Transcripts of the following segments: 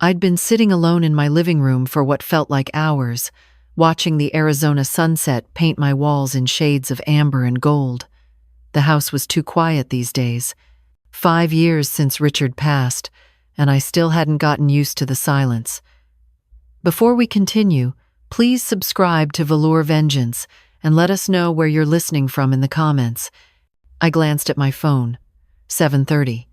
I'd been sitting alone in my living room for what felt like hours, watching the Arizona sunset paint my walls in shades of amber and gold. The house was too quiet these days. 5 years since Richard passed, and I still hadn't gotten used to the silence. Before we continue, please subscribe to Velour Vengeance and let us know where you're listening from in the comments. I glanced at my phone. 7:30.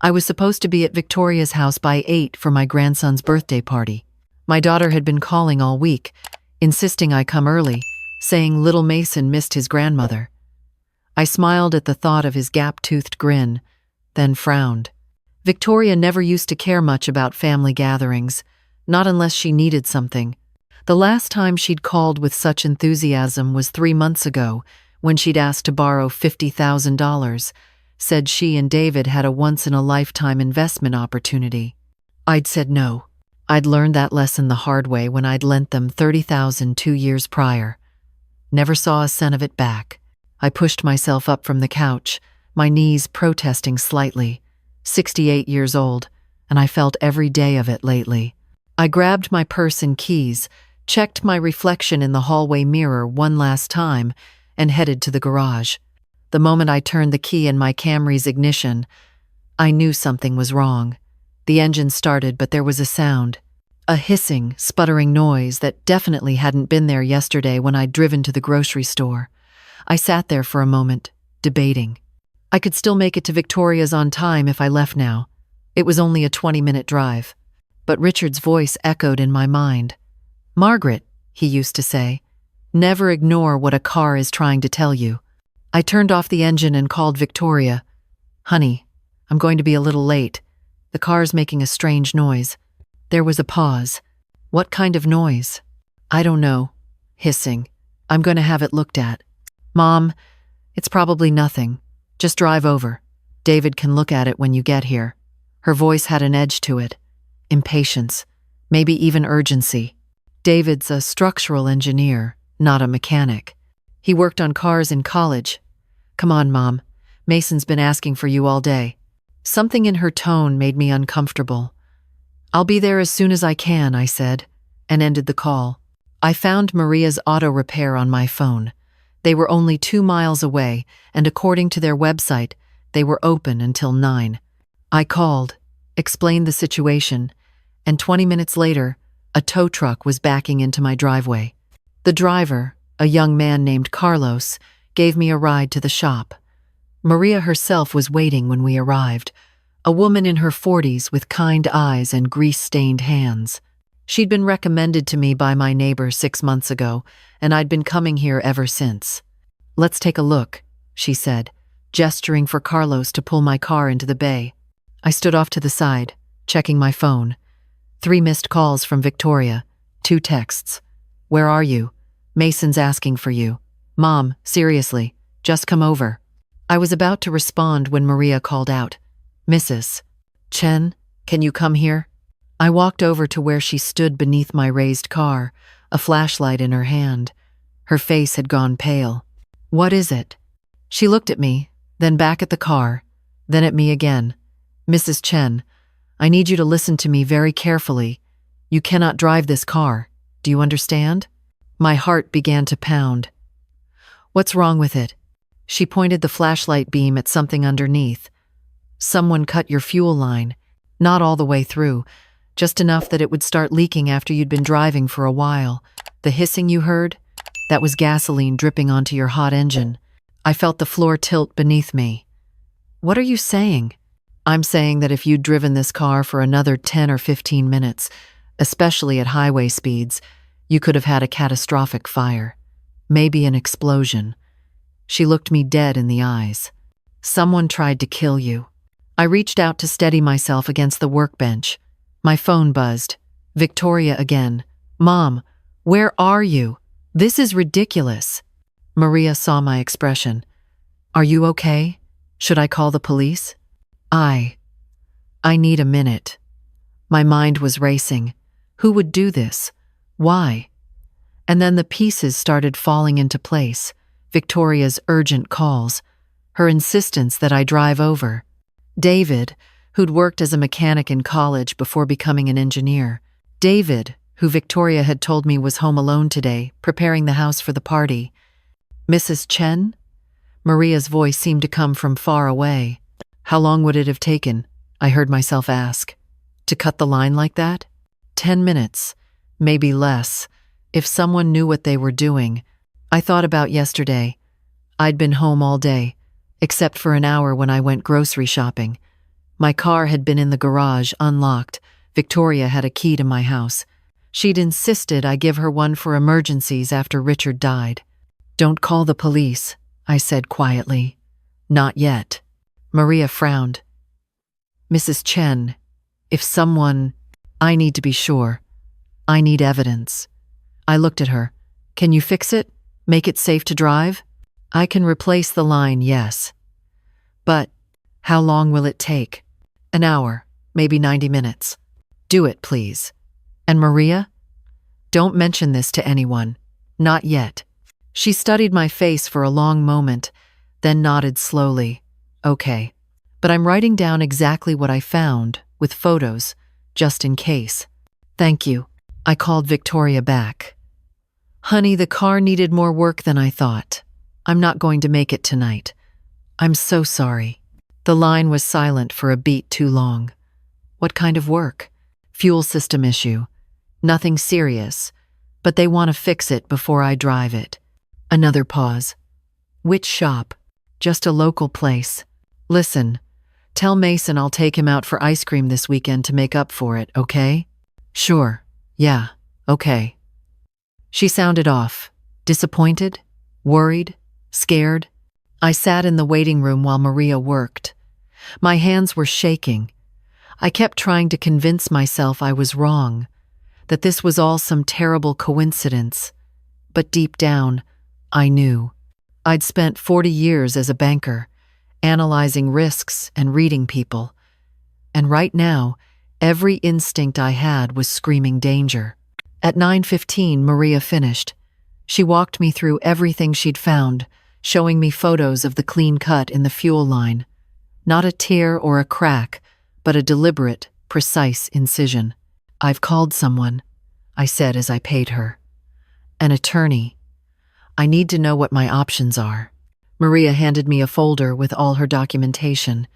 I was supposed to be at Victoria's house by 8 for my grandson's birthday party. My daughter had been calling all week, insisting I come early, saying little Mason missed his grandmother. I smiled at the thought of his gap-toothed grin, then frowned. Victoria never used to care much about family gatherings, not unless she needed something. The last time she'd called with such enthusiasm was 3 months ago, when she'd asked to borrow $50,000, said she and David had a once-in-a-lifetime investment opportunity. I'd said no. I'd learned that lesson the hard way when I'd lent them $30,000 2 years prior. Never saw a cent of it back. I pushed myself up from the couch, my knees protesting slightly. 68 years old, and I felt every day of it lately. I grabbed my purse and keys, checked my reflection in the hallway mirror one last time, and headed to the garage. The moment I turned the key in my Camry's ignition, I knew something was wrong. The engine started, but there was a sound. A hissing, sputtering noise that definitely hadn't been there yesterday when I'd driven to the grocery store. I sat there for a moment, debating. I could still make it to Victoria's on time if I left now. It was only a 20-minute drive. But Richard's voice echoed in my mind. "Margaret," he used to say, "never ignore what a car is trying to tell you." I turned off the engine and called Victoria. "Honey, I'm going to be a little late. The car's making a strange noise." There was a pause. "What kind of noise?" "I don't know." Hissing. "I'm going to have it looked at." "Mom, it's probably nothing. Just drive over. David can look at it when you get here." Her voice had an edge to it. Impatience. Maybe even urgency. David's a structural engineer, not a mechanic. He worked on cars in college. "Come on, Mom. Mason's been asking for you all day." Something in her tone made me uncomfortable. "I'll be there as soon as I can," I said, and ended the call. I found Maria's auto repair on my phone. They were only 2 miles away, and according to their website, they were open until 9. I called, explained the situation, and 20 minutes later, a tow truck was backing into my driveway. The driver, a young man named Carlos, gave me a ride to the shop. Maria herself was waiting when we arrived, a woman in her 40s with kind eyes and grease-stained hands. She'd been recommended to me by my neighbor 6 months ago, and I'd been coming here ever since. "Let's take a look," she said, gesturing for Carlos to pull my car into the bay. I stood off to the side, checking my phone. 3 missed calls from Victoria, 2 texts. "Where are you? Mason's asking for you." "Mom, seriously, just come over." I was about to respond when Maria called out, "Mrs. Chen, can you come here?" I walked over to where she stood beneath my raised car, a flashlight in her hand. Her face had gone pale. "What is it?" She looked at me, then back at the car, then at me again. "Mrs. Chen, I need you to listen to me very carefully. You cannot drive this car. Do you understand?" My heart began to pound. "What's wrong with it?" She pointed the flashlight beam at something underneath. "Someone cut your fuel line. Not all the way through, just enough that it would start leaking after you'd been driving for a while. The hissing you heard? That was gasoline dripping onto your hot engine." I felt the floor tilt beneath me. "What are you saying?" "I'm saying that if you'd driven this car for another 10 or 15 minutes, especially at highway speeds, you could have had a catastrophic fire. Maybe an explosion." She looked me dead in the eyes. "Someone tried to kill you." I reached out to steady myself against the workbench. My phone buzzed. Victoria again. "Mom, where are you? This is ridiculous." Maria saw my expression. "Are you okay? Should I call the police?" I need a minute." My mind was racing. Who would do this? Why? And then the pieces started falling into place. Victoria's urgent calls, her insistence that I drive over. David, who'd worked as a mechanic in college before becoming an engineer. David, who Victoria had told me was home alone today, preparing the house for the party. Mrs. Chen? Maria's voice seemed to come from far away. How long would it have taken, I heard myself ask, to cut the line like that? 10 minutes, maybe less, if someone knew what they were doing. I thought about yesterday. I'd been home all day, except for an hour when I went grocery shopping. My car had been in the garage, unlocked. Victoria had a key to my house. She'd insisted I give her one for emergencies after Richard died. Don't call the police, I said quietly. Not yet. Maria frowned. Mrs. Chen, if someone... I need to be sure. I need evidence. I looked at her. Can you fix it? Make it safe to drive? I can replace the line, yes. But how long will it take? An hour, maybe 90 minutes. Do it, please. And Maria? Don't mention this to anyone. Not yet. She studied my face for a long moment, then nodded slowly. Okay. But I'm writing down exactly what I found, with photos, just in case. Thank you. I called Victoria back. Honey, the car needed more work than I thought. I'm not going to make it tonight. I'm so sorry. The line was silent for a beat too long. What kind of work? Fuel system issue. Nothing serious, but they want to fix it before I drive it. Another pause. Which shop? Just a local place. Listen, tell Mason I'll take him out for ice cream this weekend to make up for it, okay? Sure. Yeah, okay. She sounded off. Disappointed? Worried? Scared? I sat in the waiting room while Maria worked. My hands were shaking. I kept trying to convince myself I was wrong, that this was all some terrible coincidence. But deep down, I knew. I'd spent 40 years as a banker, analyzing risks and reading people. And right now, every instinct I had was screaming danger. At 9:15, Maria finished. She walked me through everything she'd found, showing me photos of the clean cut in the fuel line. Not a tear or a crack, but a deliberate, precise incision. I've called someone, I said as I paid her. An attorney. I need to know what my options are. Maria handed me a folder with all her documentation.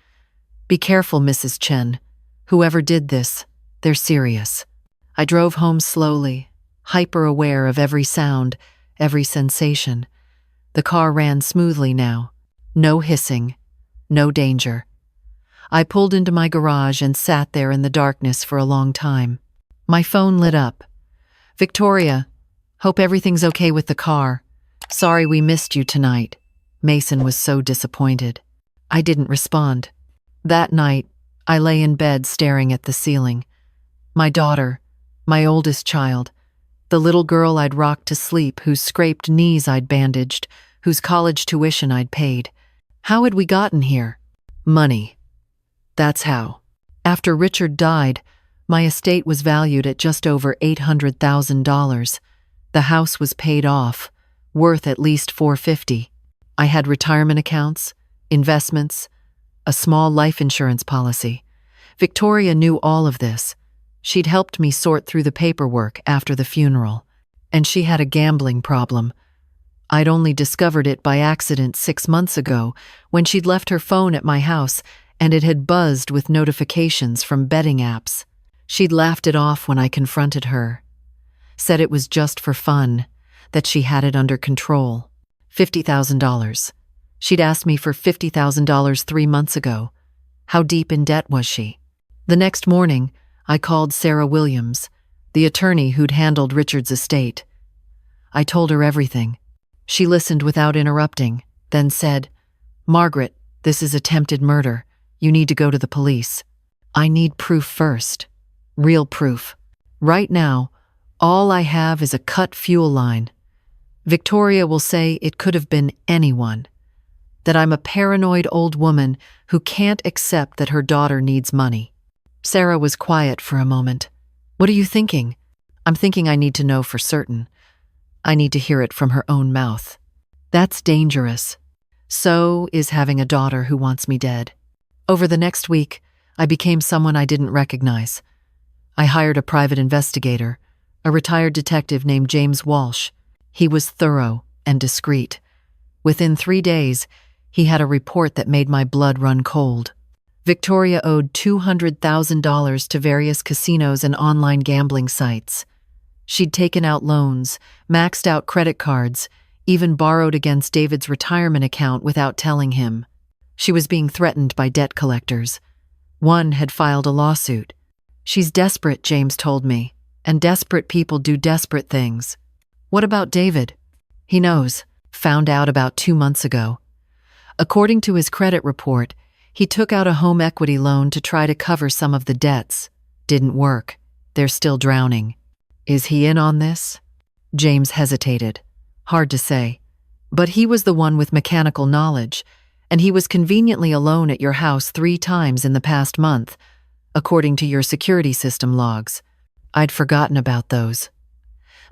Be careful, Mrs. Chen. Whoever did this, they're serious. I drove home slowly, hyper-aware of every sound, every sensation. The car ran smoothly now. No hissing, no danger. I pulled into my garage and sat there in the darkness for a long time. My phone lit up. Victoria, hope everything's okay with the car. Sorry we missed you tonight. Mason was so disappointed. I didn't respond. That night, I lay in bed staring at the ceiling. My daughter, my oldest child, the little girl I'd rocked to sleep, whose scraped knees I'd bandaged, whose college tuition I'd paid. How had we gotten here? Money. That's how. After Richard died, my estate was valued at just over $800,000. The house was paid off, worth at least $450,000. I had retirement accounts, investments, a small life insurance policy. Victoria knew all of this. She'd helped me sort through the paperwork after the funeral. And she had a gambling problem. I'd only discovered it by accident 6 months ago when she'd left her phone at my house and it had buzzed with notifications from betting apps. She'd laughed it off when I confronted her. Said it was just for fun, that she had it under control. $50,000. She'd asked me for $50,000 3 months ago. How deep in debt was she? The next morning, I called Sarah Williams, the attorney who'd handled Richard's estate. I told her everything. She listened without interrupting, then said, Margaret, this is attempted murder. You need to go to the police. I need proof first. Real proof. Right now, all I have is a cut fuel line. Victoria will say it could have been anyone. That I'm a paranoid old woman who can't accept that her daughter needs money. Sarah was quiet for a moment. What are you thinking? I'm thinking I need to know for certain. I need to hear it from her own mouth. That's dangerous. So is having a daughter who wants me dead. Over the next week, I became someone I didn't recognize. I hired a private investigator, a retired detective named James Walsh. He was thorough and discreet. Within 3 days, he had a report that made my blood run cold. Victoria owed $200,000 to various casinos and online gambling sites. She'd taken out loans, maxed out credit cards, even borrowed against David's retirement account without telling him. She was being threatened by debt collectors. One had filed a lawsuit. "She's desperate," James told me, "and desperate people do desperate things." "What about David?" "He knows. Found out about 2 months ago." According to his credit report, he took out a home equity loan to try to cover some of the debts. Didn't work. They're still drowning. "Is he in on this?" James hesitated. "Hard to say. But he was the one with mechanical knowledge, and he was conveniently alone at your house 3 times in the past month, according to your security system logs." I'd forgotten about those.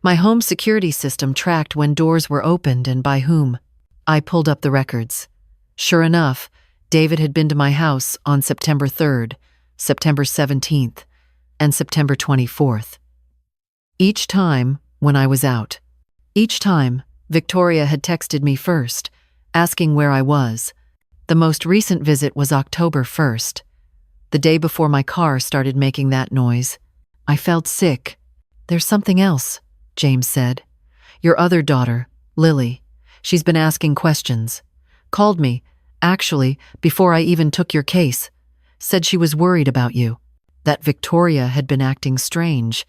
My home security system tracked when doors were opened and by whom. I pulled up the records. Sure enough, David had been to my house on September 3rd, September 17th, and September 24th. Each time when I was out. Each time, Victoria had texted me first, asking where I was. The most recent visit was October 1st, the day before my car started making that noise. I felt sick. "There's something else," James said. "Your other daughter, Lily. She's been asking questions. Called me, actually, before I even took your case. Said she was worried about you. That Victoria had been acting strange."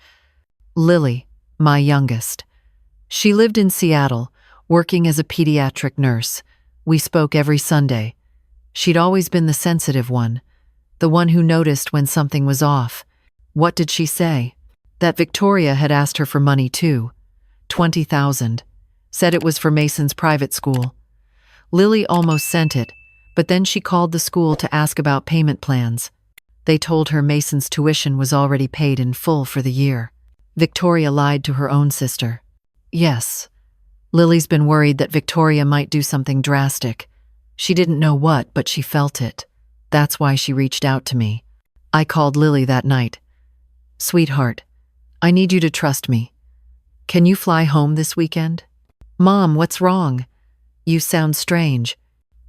Lily, my youngest. She lived in Seattle, working as a pediatric nurse. We spoke every Sunday. She'd always been the sensitive one, the one who noticed when something was off. What did she say? That Victoria had asked her for money too. 20,000. Said it was for Mason's private school. Lily almost sent it, but then she called the school to ask about payment plans. They told her Mason's tuition was already paid in full for the year. Victoria lied to her own sister. Yes. Lily's been worried that Victoria might do something drastic. She didn't know what, but she felt it. That's why she reached out to me. I called Lily that night. "Sweetheart, I need you to trust me. Can you fly home this weekend?" "Mom, what's wrong? You sound strange."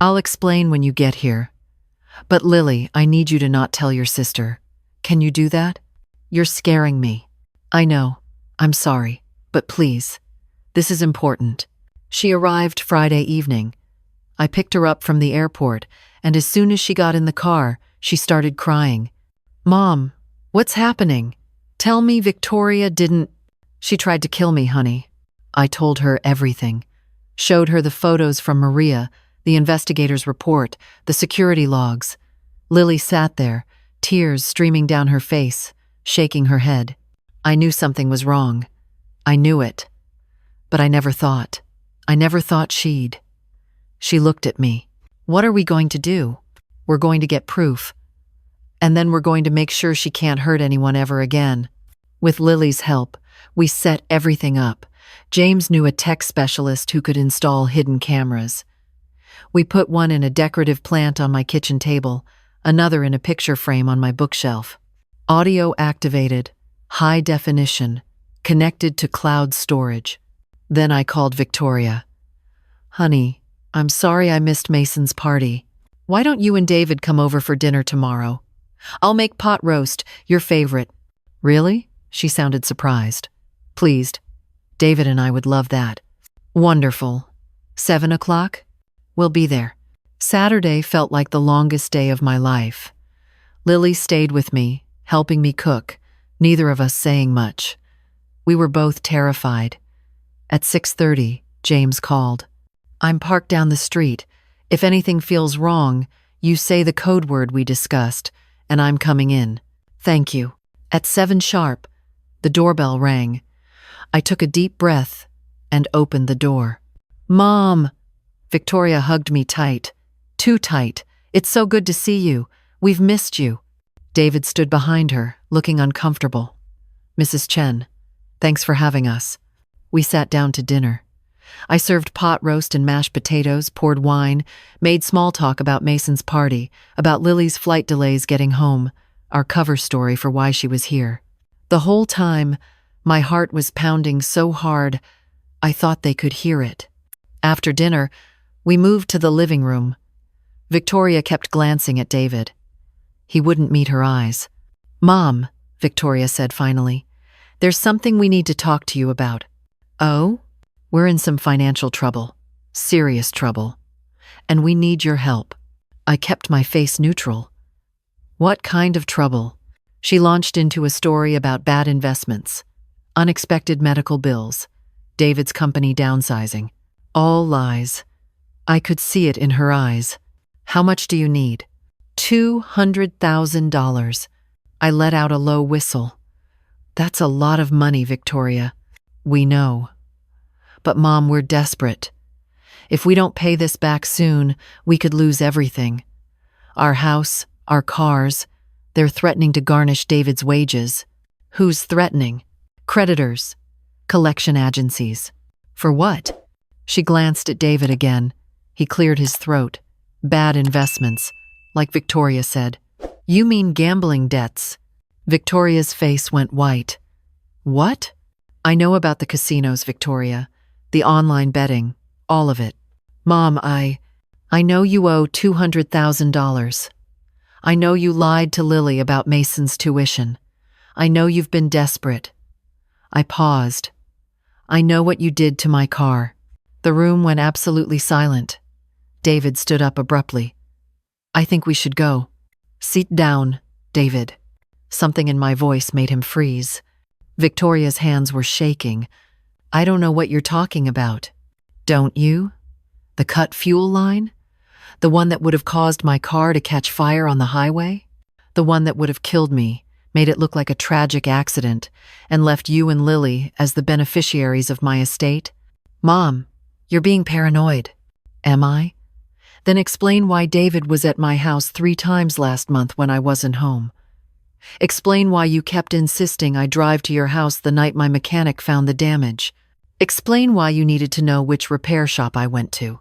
"I'll explain when you get here. But Lily, I need you to not tell your sister. Can you do that? You're scaring me." "I know. I'm sorry. But please. This is important." She arrived Friday evening. I picked her up from the airport, and as soon as she got in the car, she started crying. "Mom, what's happening? Tell me Victoria didn't—" "She tried to kill me, honey." I told her everything. Showed her the photos from Maria, the investigator's report, the security logs. Lily sat there, tears streaming down her face, shaking her head. I knew something was wrong. I knew it. But I never thought she'd. She looked at me. "What are we going to do?" "We're going to get proof. And then we're going to make sure she can't hurt anyone ever again." With Lily's help, we set everything up. James knew a tech specialist who could install hidden cameras. We put one in a decorative plant on my kitchen table, another in a picture frame on my bookshelf. Audio activated, high definition, connected to cloud storage. Then I called Victoria. "Honey, I'm sorry I missed Mason's party. Why don't you and David come over for dinner tomorrow? I'll make pot roast, your favorite." "Really?" She sounded surprised. "Pleased. David and I would love that." "Wonderful. 7 o'clock? We'll be there." Saturday felt like the longest day of my life. Lily stayed with me, helping me cook, neither of us saying much. We were both terrified. At 6:30, James called. "I'm parked down the street. If anything feels wrong, you say the code word we discussed, and I'm coming in." "Thank you." At 7 sharp, the doorbell rang. I took a deep breath and opened the door. "Mom!" Victoria hugged me tight. Too tight. "It's so good to see you. We've missed you." David stood behind her, looking uncomfortable. "Mrs. Chen, thanks for having us." We sat down to dinner. I served pot roast and mashed potatoes, poured wine, made small talk about Mason's party, about Lily's flight delays getting home, our cover story for why she was here. The whole time, my heart was pounding so hard, I thought they could hear it. After dinner, we moved to the living room. Victoria kept glancing at David. He wouldn't meet her eyes. "Mom," Victoria said finally, "there's something we need to talk to you about." "Oh?" "We're in some financial trouble. Serious trouble. And we need your help." I kept my face neutral. "What kind of trouble?" She launched into a story about bad investments, unexpected medical bills, David's company downsizing. All lies. I could see it in her eyes. "How much do you need?" $200,000. I let out a low whistle. "That's a lot of money, Victoria." "We know. But Mom, we're desperate. If we don't pay this back soon, we could lose everything. Our house, our cars. They're threatening to garnish David's wages." "Who's threatening?" "Creditors. Collection agencies." "For what?" She glanced at David again. He cleared his throat. "Bad investments, like Victoria said." "You mean gambling debts?" Victoria's face went white. "What?" "I know about the casinos, Victoria. The online betting. All of it. Mom, I know you owe $200,000. I know you lied to Lily about Mason's tuition. I know you've been desperate." I paused. "I know what you did to my car." The room went absolutely silent. David stood up abruptly. "I think we should go." "Sit down, David." Something in my voice made him freeze. Victoria's hands were shaking. "I don't know what you're talking about." "Don't you? The cut fuel line? The one that would have caused my car to catch fire on the highway? The one that would have killed me, made it look like a tragic accident, and left you and Lily as the beneficiaries of my estate?" "Mom, you're being paranoid." "Am I? Then explain why David was at my house 3 times last month when I wasn't home. Explain why you kept insisting I drive to your house the night my mechanic found the damage. Explain why you needed to know which repair shop I went to."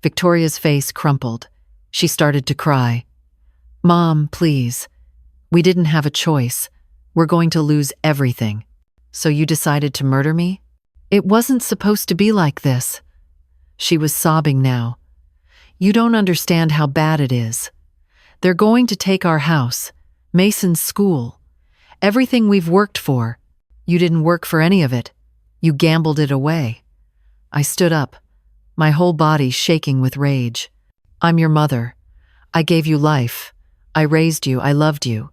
Victoria's face crumpled. She started to cry. "Mom, please. We didn't have a choice. We're going to lose everything. So you decided to murder me? It wasn't supposed to be like this." She was sobbing now. "You don't understand how bad it is. They're going to take our house, Mason's school, everything we've worked for. You didn't work for any of it. You gambled it away." I stood up, my whole body shaking with rage. "I'm your mother. I gave you life. I raised you, I loved you.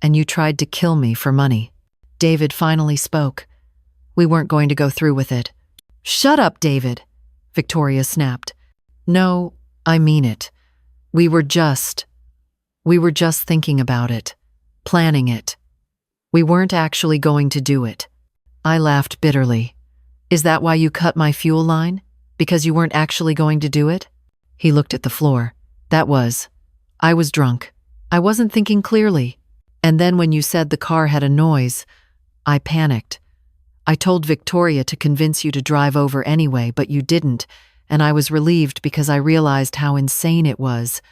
And you tried to kill me for money." David finally spoke. "We weren't going to go through with it." "Shut up, David," Victoria snapped. "No, I mean it. We were just thinking about it, planning it. We weren't actually going to do it." I laughed bitterly. "Is that why you cut my fuel line? Because you weren't actually going to do it?" He looked at the floor. I was drunk. I wasn't thinking clearly. And then when you said the car had a noise, I panicked. I told Victoria to convince you to drive over anyway, but you didn't, and I was relieved because I realized how insane it was.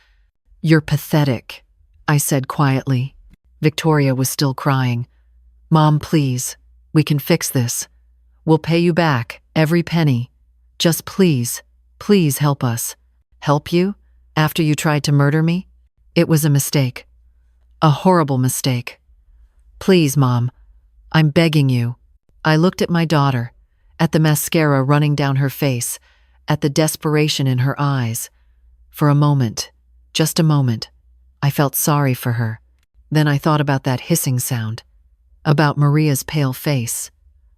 "You're pathetic," I said quietly. Victoria was still crying. "Mom, please. We can fix this. We'll pay you back, every penny. Just please, please help us." "Help you? After you tried to murder me?" "It was a mistake. A horrible mistake. Please, Mom. I'm begging you." I looked at my daughter, at the mascara running down her face, at the desperation in her eyes. For a moment, just a moment, I felt sorry for her. Then I thought about that hissing sound, about Maria's pale face,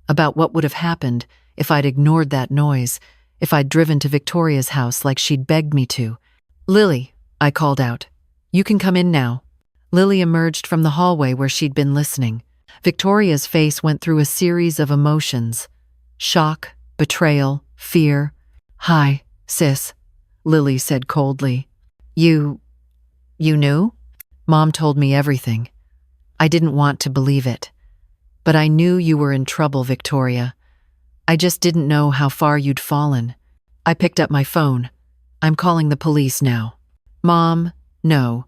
about what would have happened if I'd ignored that noise, if I'd driven to Victoria's house like she'd begged me to. "Lily," I called out, "you can come in now." Lily emerged from the hallway where she'd been listening. Victoria's face went through a series of emotions: shock, betrayal, fear. "Hi, sis," Lily said coldly. You knew?" "Mom told me everything. I didn't want to believe it. But I knew you were in trouble, Victoria. I just didn't know how far you'd fallen. I picked up my phone. I'm calling the police now. Mom, no.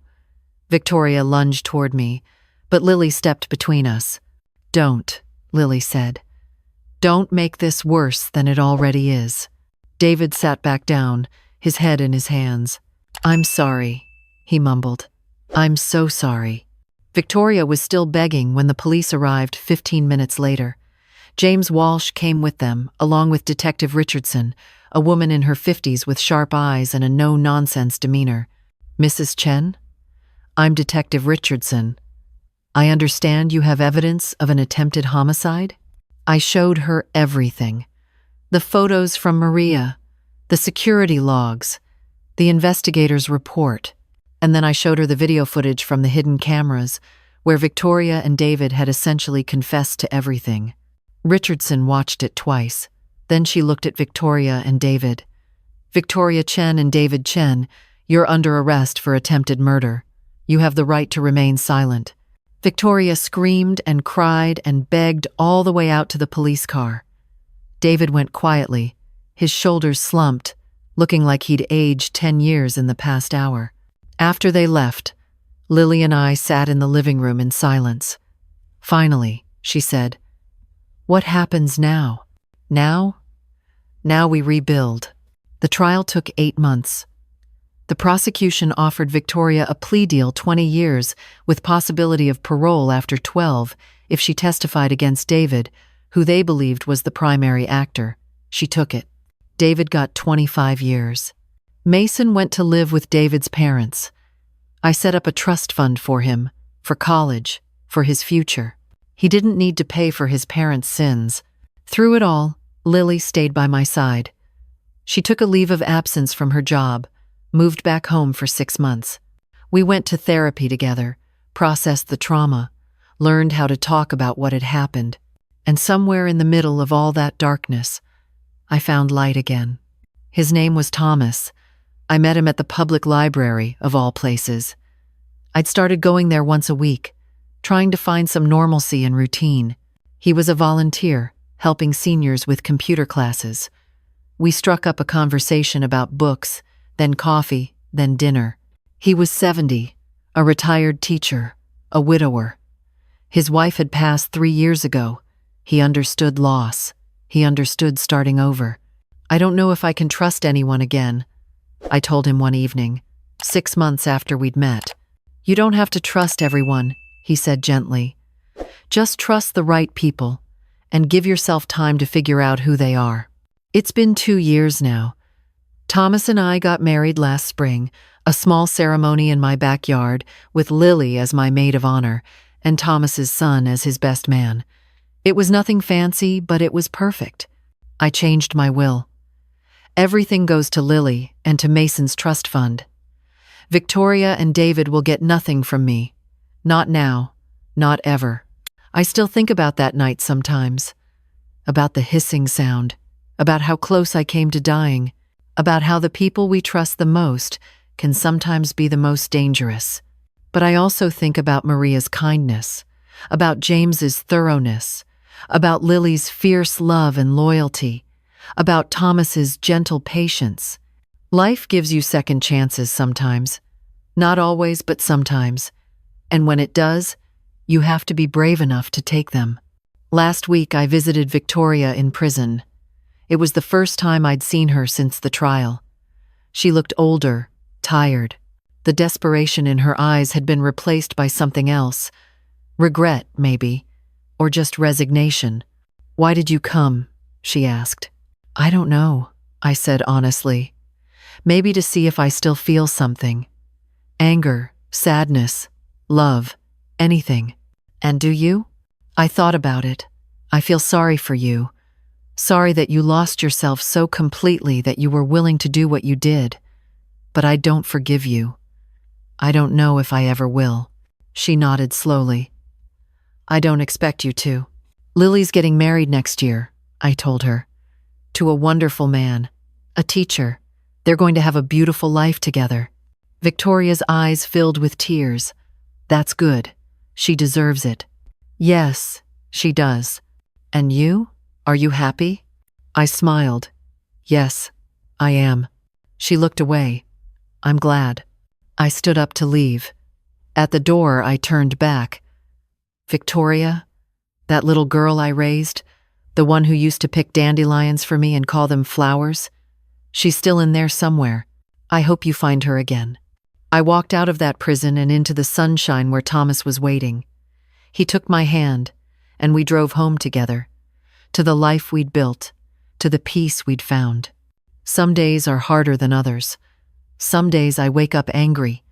Victoria lunged toward me, but Lily stepped between us. Don't, Lily said. Don't make this worse than it already is. David sat back down, his head in his hands. I'm sorry, he mumbled. I'm so sorry. Victoria was still begging when the police arrived 15 minutes later. James Walsh came with them, along with Detective Richardson, a woman in her 50s with sharp eyes and a no-nonsense demeanor. Mrs. Chen? I'm Detective Richardson. I understand you have evidence of an attempted homicide? I showed her everything. The photos from Maria, the security logs, the investigator's report, and then I showed her the video footage from the hidden cameras, where Victoria and David had essentially confessed to everything. Richardson watched it twice. Then she looked at Victoria and David. Victoria Chen and David Chen, you're under arrest for attempted murder. You have the right to remain silent. Victoria screamed and cried and begged all the way out to the police car. David went quietly, his shoulders slumped, looking like he'd aged 10 years in the past hour. After they left, Lily and I sat in the living room in silence. Finally, she said, "What happens now?" Now we rebuild. The trial took 8 months. The prosecution offered Victoria a plea deal 20 years with possibility of parole after 12 if she testified against David, who they believed was the primary actor. She took it. David got 25 years. Mason went to live with David's parents. I set up a trust fund for him, for college, for his future. He didn't need to pay for his parents' sins. Through it all, Lily stayed by my side. She took a leave of absence from her job, moved back home for 6 months. We went to therapy together, processed the trauma, learned how to talk about what had happened, and somewhere in the middle of all that darkness, I found light again. His name was Thomas. I met him at the public library, of all places. I'd started going there once a week, trying to find some normalcy and routine. He was a volunteer, helping seniors with computer classes. We struck up a conversation about books, then coffee, then dinner. He was 70, a retired teacher, a widower. His wife had passed 3 years ago. He understood loss. He understood starting over. I don't know if I can trust anyone again, I told him one evening, 6 months after we'd met. You don't have to trust everyone, he said gently. Just trust the right people and give yourself time to figure out who they are. It's been 2 years now. Thomas and I got married last spring, a small ceremony in my backyard with Lily as my maid of honor and Thomas's son as his best man. It was nothing fancy, but it was perfect. I changed my will. Everything goes to Lily and to Mason's trust fund. Victoria and David will get nothing from me. Not now, not ever. I still think about that night sometimes, about the hissing sound, about how close I came to dying, about how the people we trust the most can sometimes be the most dangerous. But I also think about Maria's kindness, about James's thoroughness, about Lily's fierce love and loyalty, about Thomas's gentle patience. Life gives you second chances sometimes. Not always, but sometimes. And when it does, you have to be brave enough to take them. Last week, I visited Victoria in prison. It was the first time I'd seen her since the trial. She looked older, tired. The desperation in her eyes had been replaced by something else. Regret, maybe, or just resignation. "Why did you come?" she asked. "I don't know," I said honestly. "Maybe to see if I still feel something. Anger, sadness, love, anything." "And do you?" "I thought about it. I feel sorry for you. Sorry that you lost yourself so completely that you were willing to do what you did. But I don't forgive you. I don't know if I ever will." She nodded slowly. "I don't expect you to. Lily's getting married next year," I told her. "To a wonderful man, a teacher. They're going to have a beautiful life together." Victoria's eyes filled with tears. "That's good. She deserves it." "Yes, she does. And you? Are you happy?" I smiled. Yes, I am. She looked away. I'm glad. I stood up to leave. At the door, I turned back. Victoria, that little girl I raised, the one who used to pick dandelions for me and call them flowers, she's still in there somewhere. I hope you find her again. I walked out of that prison and into the sunshine where Thomas was waiting. He took my hand, and we drove home together, to the life we'd built, to the peace we'd found. Some days are harder than others. Some days I wake up angry.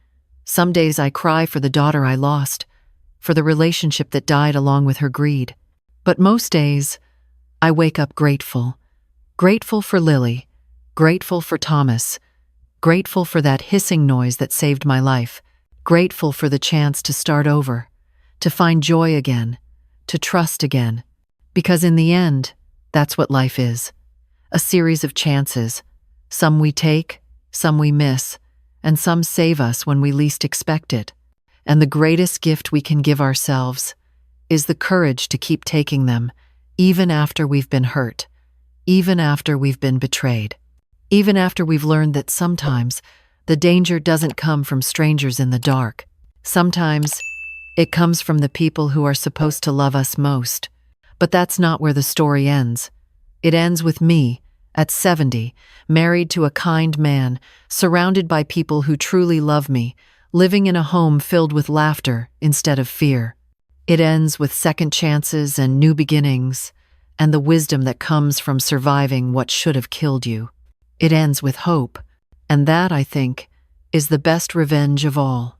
Some days I cry for the daughter I lost, for the relationship that died along with her greed. But most days, I wake up grateful. Grateful for Lily, grateful for Thomas, grateful for that hissing noise that saved my life, grateful for the chance to start over, to find joy again, to trust again. Because in the end, that's what life is. A series of chances. Some we take, some we miss, and some save us when we least expect it. And the greatest gift we can give ourselves is the courage to keep taking them, even after we've been hurt, even after we've been betrayed, even after we've learned that sometimes the danger doesn't come from strangers in the dark. Sometimes it comes from the people who are supposed to love us most. But that's not where the story ends. It ends with me, at 70, married to a kind man, surrounded by people who truly love me, living in a home filled with laughter instead of fear. It ends with second chances and new beginnings, and the wisdom that comes from surviving what should have killed you. It ends with hope, and that, I think, is the best revenge of all.